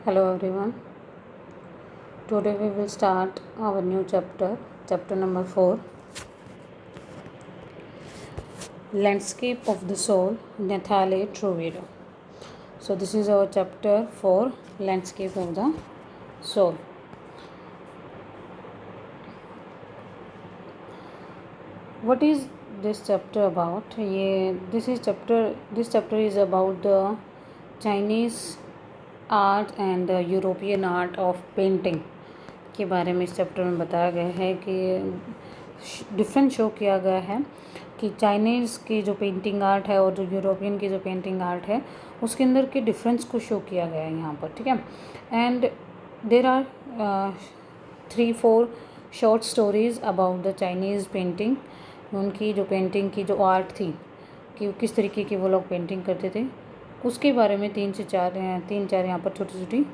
Hello everyone. Today we will start our new chapter, chapter number 4, Landscape of the Soul, Natale Trovedo. So this is our chapter 4, Landscape of the Soul. What is this chapter about? This chapter is about the Chinese art and the European art of painting के बारे में इस chapter में बताया गया है कि different show किया गया है कि चाइनीज़ की जो पेंटिंग आर्ट है और जो यूरोपियन की जो पेंटिंग आर्ट है उसके अंदर के डिफरेंस को शो किया गया है यहाँ पर, ठीक है। And there are 3-4 short stories about the Chinese painting, उनकी जो पेंटिंग की जो आर्ट थी कि किस तरीके की वो लोग पेंटिंग करते थे उसके बारे में 3-4 यहाँ पर छोटी छोटी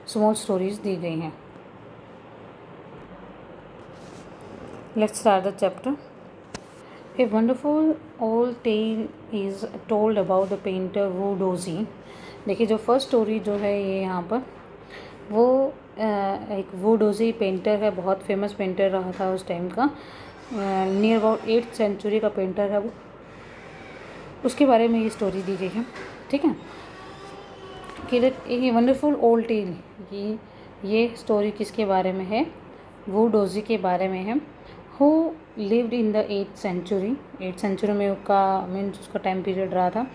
स्मॉल स्टोरीज़ दी गई हैं। Let's start the chapter. A wonderful old tale is told about the painter Wu Dozi. देखिए जो फर्स्ट स्टोरी जो है ये यहाँ पर वो एक वू डोजी पेंटर है, बहुत फेमस पेंटर रहा था उस टाइम का, नियर अबाउट 8th सेंचुरी का पेंटर है वो, उसके बारे में ये स्टोरी दी गई है, ठीक है। कि ये वंडरफुल ओल्ड टेल, ये स्टोरी किसके बारे में है? वू डोजी के बारे में है। Who lived in the 8th century में उसका टाइम पीरियड रहा था।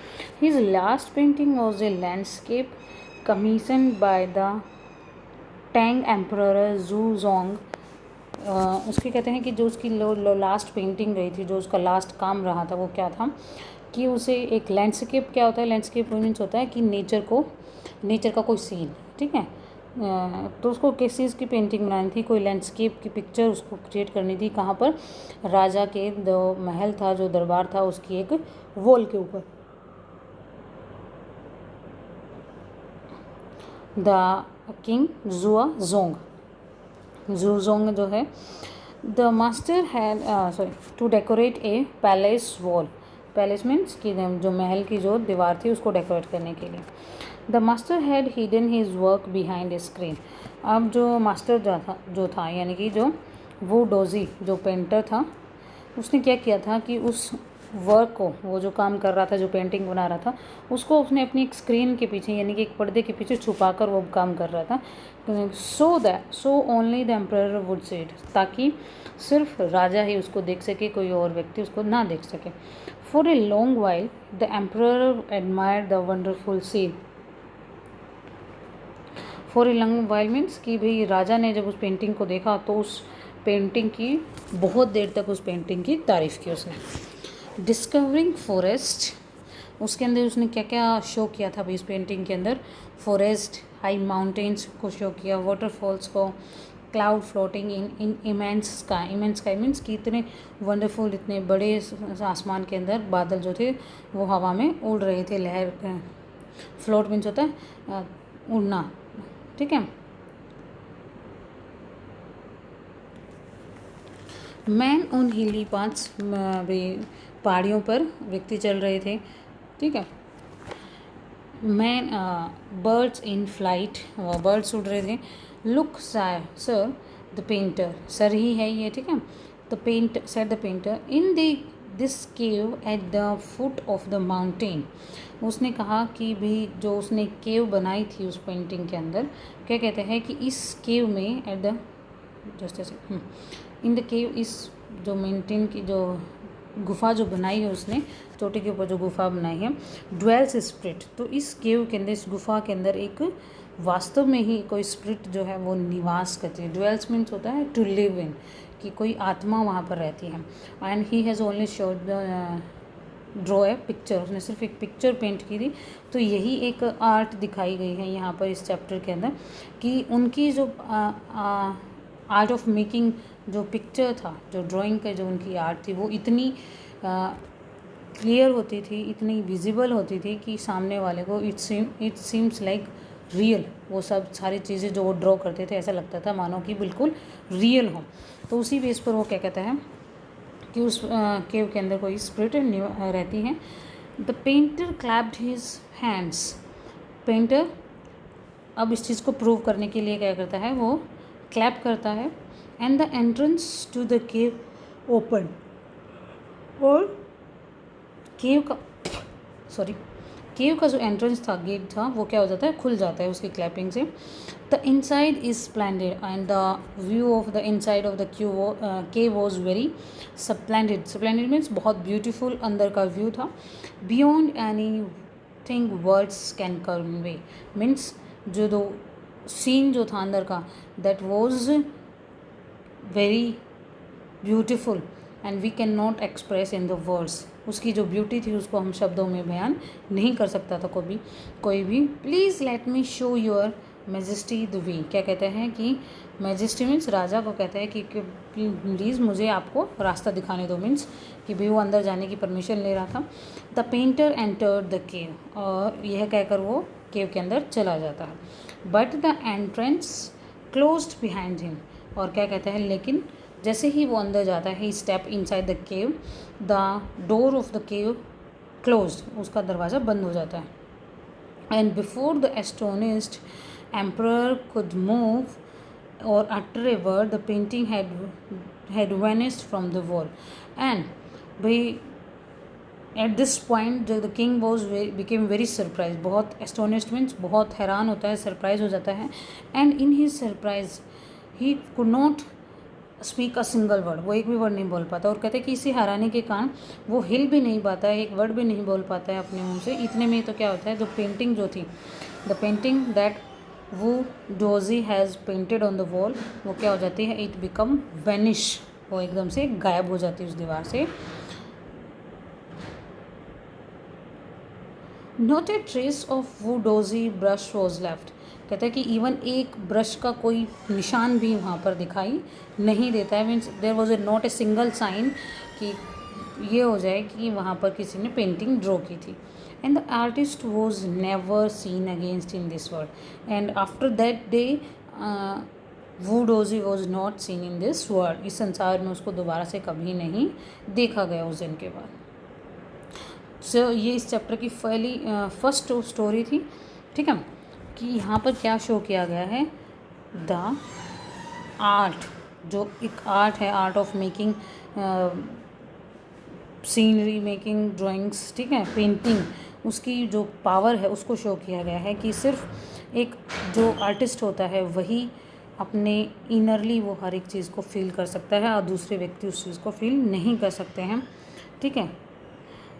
His last painting was a landscape commission by the Tang emperor Xuanzong. उसके कहते हैं कि जो उसकी लास्ट पेंटिंग रही थी, जो उसका लास्ट काम रहा था वो क्या था कि उसे एक लैंडस्केप, क्या होता है लैंडस्केप मीन्स होता है कि नेचर का कोई सीन, ठीक है। तो उसको किस चीज़ की पेंटिंग बनानी थी? कोई लैंडस्केप की पिक्चर उसको क्रिएट करनी थी। कहाँ पर? राजा के जो महल था, जो दरबार था, उसकी एक वॉल के ऊपर। द किंग जू जोंग जो है, the master had to decorate a palace wall. Palace means कि जो महल की जो दीवार थी उसको डेकोरेट करने के लिए। The master had hidden his work behind a screen. अब जो मास्टर जो था यानी कि जो वो डोजी जो पेंटर था, उसने क्या किया था कि उस वर्क को, वो जो काम कर रहा था, जो पेंटिंग बना रहा था, उसको उसने अपनी एक स्क्रीन के पीछे यानी कि एक पर्दे के पीछे छुपा कर वो काम कर रहा था। So only the emperor would see it, ताकि सिर्फ राजा ही उसको देख सके, कोई और व्यक्ति उसको ना देख सके। For a long while the emperor admired the wonderful scene. For a long while means कि भाई राजा ने जब उस पेंटिंग को देखा तो उस पेंटिंग की बहुत देर तक उस पेंटिंग की तारीफ़ की उसने। डिस्कवरिंग फॉरेस्ट, उसके अंदर उसने क्या क्या शो किया था भाई इस पेंटिंग के अंदर? फॉरेस्ट, हाई माउंटेन्स को शो किया, वाटरफॉल्स को, cloud floating in immense sky means कि इतने वंडरफुल, इतने बड़े आसमान के अंदर बादल जो थे वो हवा में उड़ रहे थे। लहर, फ्लोट मीन्स होता है उड़ना, ठीक है। मैन ऑन हिली पाथ्स, पहाड़ियों पर व्यक्ति चल रहे थे, ठीक है। Man, birds in flight, birds उड़ रहे थे। Look sir the painter, sir ही है ये, ठीक है। The painter said the painter in this cave at the foot of the mountain. उसने कहा कि भी जो उसने केव बनाई थी उस पेंटिंग के अंदर, क्या कहते हैं कि इस केव में एट द जस्ट ऐसे इन द केव, इस जो मेंटेन की जो गुफा जो बनाई है उसने, चोटी के ऊपर जो गुफा बनाई है, ड्वेल्स स्पिरिट। तो इस केव के अंदर, इस गुफा के अंदर एक वास्तव में ही कोई स्पिरिट जो है वो निवास करती है। ड्वेल्स मीन्स होता है टू लिव इन, कि कोई आत्मा वहाँ पर रहती है। And he has only showed the draw a picture, उसने सिर्फ एक पिक्चर पेंट की थी। तो यही एक आर्ट दिखाई गई है यहाँ पर इस चैप्टर के अंदर कि उनकी जो आर्ट ऑफ मेकिंग, जो पिक्चर था, जो ड्राइंग का जो उनकी आर्ट थी, वो इतनी क्लियर होती थी, इतनी विजिबल होती थी कि सामने वाले को इट सीम्स लाइक रियल। वो सब सारी चीज़ें जो वो ड्रॉ करते थे ऐसा लगता था मानो कि बिल्कुल रियल हो। तो उसी बेस पर वो क्या कहता है कि उस केव के अंदर कोई स्पिरिट रहती है। The painter clapped his hands, painter अब इस चीज़ को प्रूव करने के लिए क्या करता है, वो क्लैप करता है and the entrance to the cave open, और केव का जो एंट्रेंस था, गेट था, वो क्या हो जाता है, खुल जाता है उसकी क्लैपिंग से. The inside is splendid and the view of the inside of the cave was very splendid. Splendid means बहुत ब्यूटीफुल अंदर का व्यू था. Beyond anything words can convey, means जो दो सीन जो था अंदर का, that was very beautiful and we can not express in the words. उसकी जो ब्यूटी थी उसको हम शब्दों में बयान नहीं कर सकता था कोई भी. Please let me show your majesty the way. क्या कहते हैं कि मैजेस्टी मीन्स राजा को कहता है कि प्लीज़ मुझे आपको रास्ता दिखाने दो, मीन्स कि भाई वो अंदर जाने की परमिशन ले रहा था. The painter entered the cave, और यह कहकर वो केव के अंदर चला जाता है. But the entrance closed behind him, और क्या कहता है, लेकिन जैसे ही वो अंदर जाता है, he step inside the cave, the door of the cave closed, उसका दरवाज़ा बंद हो जाता है. And before the astonished emperor could move or utter a word, the painting had vanished from the wall. And भाई at this point the king became very surprised. बहुत astonished means बहुत हैरान होता है, सरप्राइज हो जाता है. And in his surprise he could not speak a single word, वो एक भी वर्ड नहीं बोल पाता. और कहते हैं कि इसी हैरानी के कारण वो हिल भी नहीं पाता है, एक वर्ड भी नहीं बोल पाता है अपने मुंह से. इतने में तो क्या होता है, जो पेंटिंग जो थी, द पेंटिंग दैट वो doji has painted on the wall, वो क्या हो जाती है, इट बिकम वेनिश, वो एकदम से गायब हो जाती है उस दीवार से. नॉट ए ट्रेस ऑफ वो डोजी ब्रश वॉज लेफ्ट. कहता है कि इवन एक ब्रश का कोई निशान भी वहाँ पर दिखाई नहीं देता है. Means there was a not a single sign कि ये हो जाए कि वहाँ पर किसी ने पेंटिंग ड्रॉ की थी. And the artist was never seen against in this world. And after that day वो डोजी was not seen in this world. इस संसार में उसको दोबारा से कभी नहीं देखा गया उस दिन के बाद. सो ये इस चैप्टर की फर्स्ट स्टोरी थी. ठीक है, कि यहाँ पर क्या शो किया गया है, द आर्ट, जो एक आर्ट है, art of making scenery, making drawings, ठीक है, पेंटिंग, उसकी जो पावर है उसको शो किया गया है कि सिर्फ एक जो आर्टिस्ट होता है वही अपने इनरली वो हर एक चीज़ को फील कर सकता है और दूसरे व्यक्ति उस चीज़ को फील नहीं कर सकते हैं. ठीक है.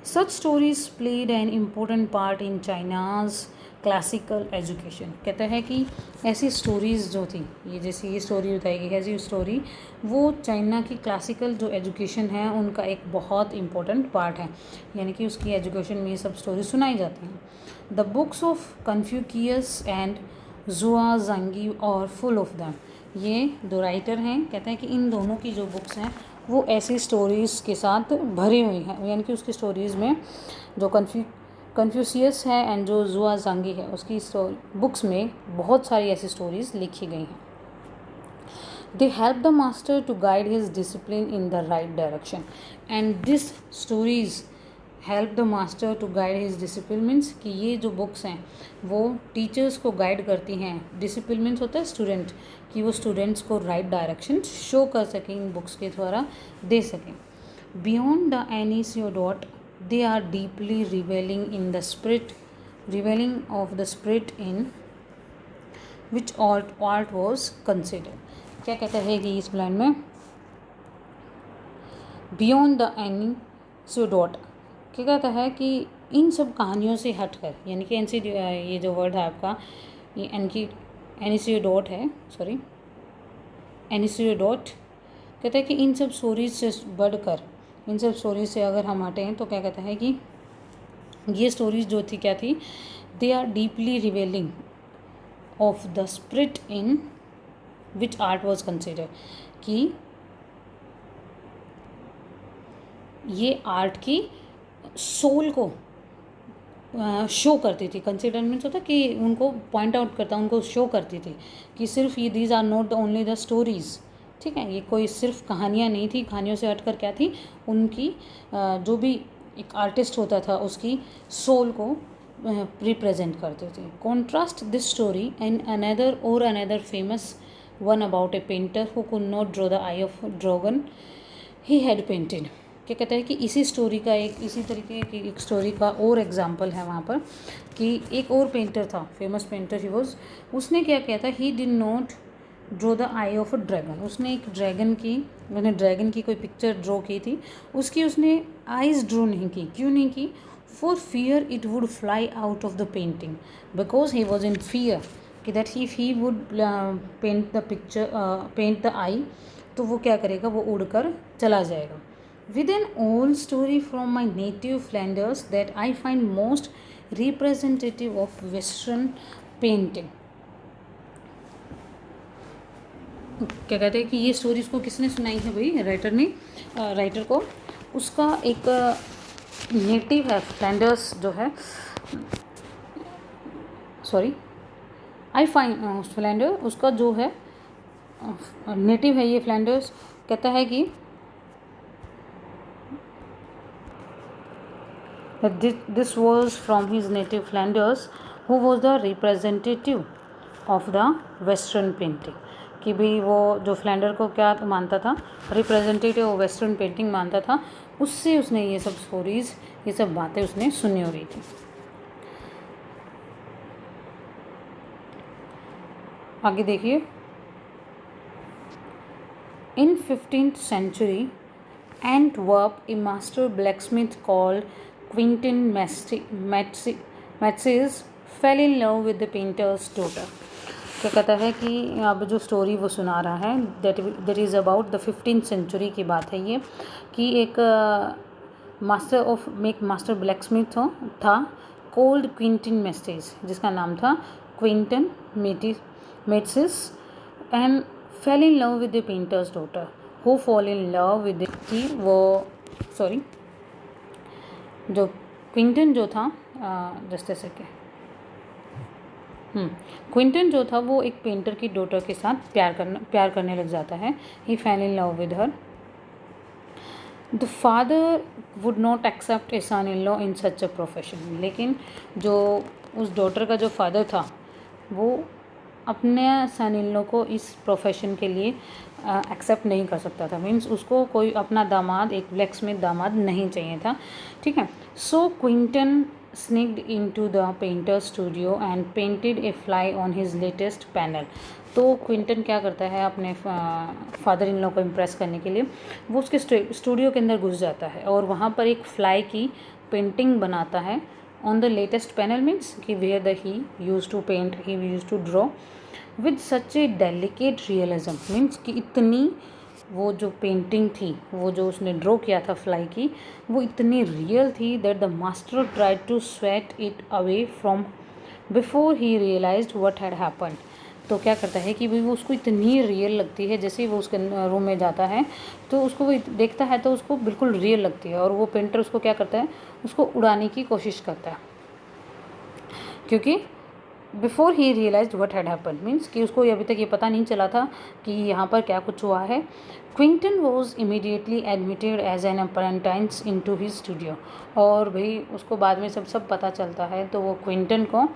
Such stories played an important part in China's classical education. कहते हैं कि ऐसी स्टोरीज़ जो थी, ये जैसे ये स्टोरी बताई गई है, ऐसी स्टोरी वो चाइना की क्लासिकल जो एजुकेशन है उनका एक बहुत इम्पोर्टेंट पार्ट है, यानी कि उसकी एजुकेशन में ये सब स्टोरी सुनाई जाती हैं. The books of Confucius and जुआ जंगी और फुल ऑफ दैम. ये दो राइटर हैं, कहते हैं कि इन दोनों की जो बुक्स हैं वो ऐसी स्टोरीज़ के साथ भरी हुई हैं, यानी कि उसकी स्टोरीज़ में जो कन्फ्यूशियस है एंड जो जुआ जंगी है उसकी बुक्स में बहुत सारी ऐसी स्टोरीज़ लिखी गई हैं. They help the master to guide his discipline in the right direction. And this stories help the master to guide his discipline means कि ये जो बुक्स हैं वो टीचर्स को गाइड करती हैं. डिसिप्लिन मीन्स होता है स्टूडेंट, कि वो स्टूडेंट्स को राइट डायरेक्शन शो कर सकें, इन बुक्स के द्वारा दे सकें. बियॉन्ड द एनीसियोडॉट they are deeply reveling of the spirit in which art was considered. क्या कहता है कि इस लाइन में बियॉन्ड द एनीसियोडॉट क्या कहता है कि इन सब कहानियों से हटकर, यानी कि ये जो वर्ड है आपका, ये एनीसियोडॉट है, सॉरी एनीसियोडॉट कहता है कि इन सब स्टोरीज से बढ़कर, इन सब स्टोरीज से अगर हम हटें तो क्या कहता है कि ये स्टोरीज जो थी क्या थी, they are deeply revealing of the spirit in which art was consider. कि ये आर्ट की सोल को शो करती थी. कंसिडर मीन्स होता कि उनको पॉइंट आउट करता, उनको शो करती थी कि सिर्फ ये these are not the only the stories. ठीक है, ये कोई सिर्फ कहानियाँ नहीं थी, कहानियों से हटकर क्या थी, उनकी जो भी एक आर्टिस्ट होता था उसकी सोल को रिप्रेजेंट करते थे. Contrast this story and another famous one about A painter who could not draw the I of dragon he had painted. क्या कहता है कि इसी स्टोरी का इसी तरीके की एक स्टोरी का और एग्जाम्पल है वहाँ पर कि एक और पेंटर था, फेमस पेंटर ही वॉज. उसने क्या किया था, he did not draw the I of a dragon. उसने एक ड्रैगन की कोई पिक्चर ड्रॉ की थी, उसकी उसने आइज़ ड्रॉ नहीं की. क्यों नहीं की? For fear it would fly out of the painting, because he was in fear कि that if he would paint the eye, तो वो क्या करेगा, वो उड़कर चला जाएगा. With an old story from my native Flanders that I find most representative of Western painting. क्या कहते हैं कि ये स्टोरी उसको किसने सुनाई है भाई? राइटर को उसका एक नेटिव है फ्लैंडर्स जो है, सॉरी आई फाइंड फ्लैंडर, उसका जो है नेटिव है ये फ्लैंडर्स. कहता है कि this was from his native Flanders, who was the representative of the Western painting. कि भाई वो जो फ्लैंडर को क्या मानता था, रिप्रेजेंटेटिव ऑफ वेस्टर्न पेंटिंग मानता था, उससे उसने ये सब स्टोरीज़, ये सब बातें उसने सुनी हुई थी. आगे देखिए. इन 15th century Antwerp, a master blacksmith called Quentin Matsys fell in love with the painter's daughter. क्या कहता है कि अब जो स्टोरी वो सुना रहा है that is about the 15th century की बात है ये, कि एक मास्टर ब्लैकस्मिथ था कोल्ड क्विंटन मेस्टिस, जिसका नाम था Quinten Matsys, and fell in love with the painter's daughter. Who fall in love with की वो सॉरी जो क्विंटन जो था जस्ट ऐसे के क्विंटन जो था वो एक पेंटर की डॉटर के साथ प्यार करने लग जाता है. He fell in love with her. The father would not accept a son in law in such a profession. लेकिन जो उस डॉटर का जो फादर था वो अपने सन इन लॉ को इस प्रोफेशन के लिए एक्सेप्ट नहीं कर सकता था. मीन्स उसको कोई अपना दामाद, एक ब्लैकस्मिथ दामाद नहीं चाहिए था. ठीक है. सो Quinton sneaked into the painter's studio and painted a fly on his latest panel. तो क्विंटन क्या करता है अपने फादर इन लॉ को इम्प्रेस करने के लिए, वो उसके स्टूडियो के अंदर घुस जाता है और वहाँ पर एक फ्लाई की पेंटिंग बनाता है on the latest panel. Means कि where the he use to paint, he use to draw with such a delicate realism. Means कि इतनी वो जो पेंटिंग थी, वो जो उसने ड्रॉ किया था फ्लाई की, वो इतनी रियल थी that the master tried to sweat it away from before he realised what had happened. तो क्या करता है कि भाई वो उसको इतनी रियल लगती है, जैसे ही वो उसके रूम में जाता है तो उसको वो देखता है तो उसको बिल्कुल रियल लगती है, और वो पेंटर उसको क्या करता है, उसको उड़ाने की कोशिश करता है, क्योंकि before he realise what had happen. Means कि उसको अभी तक ये पता नहीं चला था कि यहाँ पर क्या कुछ हुआ है. Quinton was immediately admitted as an apprentice into his studio. और भाई उसको बाद में सब पता चलता है, तो वो क्विंटन को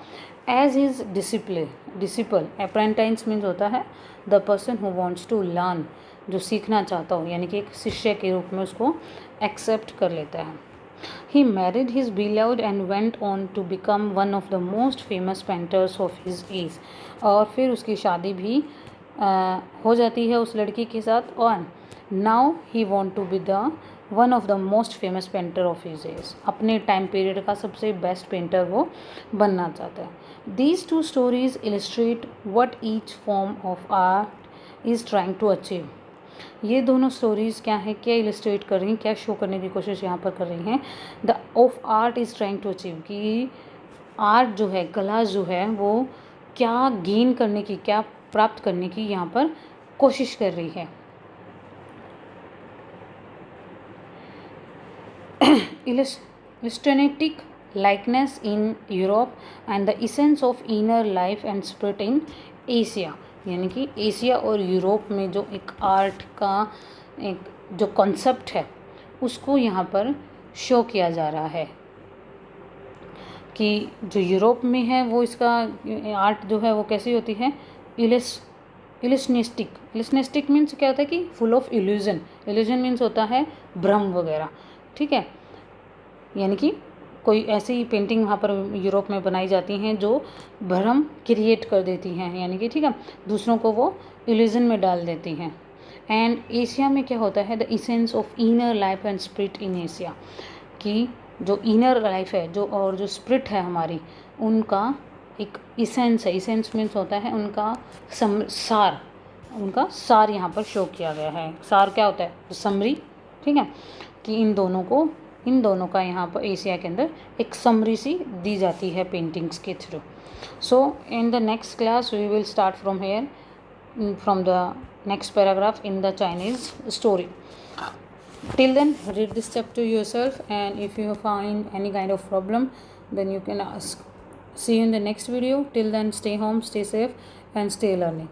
as his disciple, apprentice means होता है the person who wants to learn, जो सीखना चाहता हो, यानी कि एक शिष्य के रूप में उसको एक्सेप्ट कर लेता है. He married his beloved and went on to become one of the most famous painters of his age. और फिर उसकी शादी भी हो जाती है उस लड़की के साथ, और now he want to be the one of the most famous painter of his age. अपने टाइम पीरियड का सबसे बेस्ट पेंटर वो बनना चाहता है. These two stories illustrate what each form of art is trying to achieve. ये दोनों stories क्या हैं, क्या इलस्ट्रेट कर रही हैं, क्या शो करने की कोशिश यहाँ पर कर रही हैं. The of art is trying to achieve, कि आर्ट जो है, कला जो है, वो क्या गेन करने की, क्या प्राप्त करने की यहाँ पर कोशिश कर रही है. Illustrative likeness in Europe and the essence of inner life and spirit in Asia. यानी कि एशिया और यूरोप में जो एक आर्ट का एक जो कॉन्सेप्ट है उसको यहाँ पर शो किया जा रहा है. कि जो यूरोप में है वो इसका आर्ट जो है वो कैसी होती है, इलिस्नेस्टिक मीन्स क्या होता है कि फुल ऑफ इल्यूजन मीन्स होता है भ्रम वगैरह, ठीक है। यानी कि कोई ऐसी पेंटिंग वहाँ पर यूरोप में बनाई जाती हैं जो भ्रम क्रिएट कर देती हैं, यानी कि ठीक है, दूसरों को वो इल्यूजन में डाल देती हैं। एंड एशिया में क्या होता है, the essence of inner life and spirit in Asia, कि जो इनर लाइफ है जो और जो स्पिरिट है हमारी, उनका एक इसेंस है। इसेंस मीन्स होता है उनका सार, उनका सार यहाँ पर शो किया गया है। सार क्या होता है, समरी, ठीक है, कि इन दोनों का यहाँ पर एशिया के अंदर एक समरी सी दी जाती है पेंटिंग्स के through. So in the next class we will start from here, from the next paragraph in the Chinese story. Till then, read this chapter yourself, and if you find any kind of problem, then you can ask. See you in the next video. Till then, stay home, stay safe, and stay learning.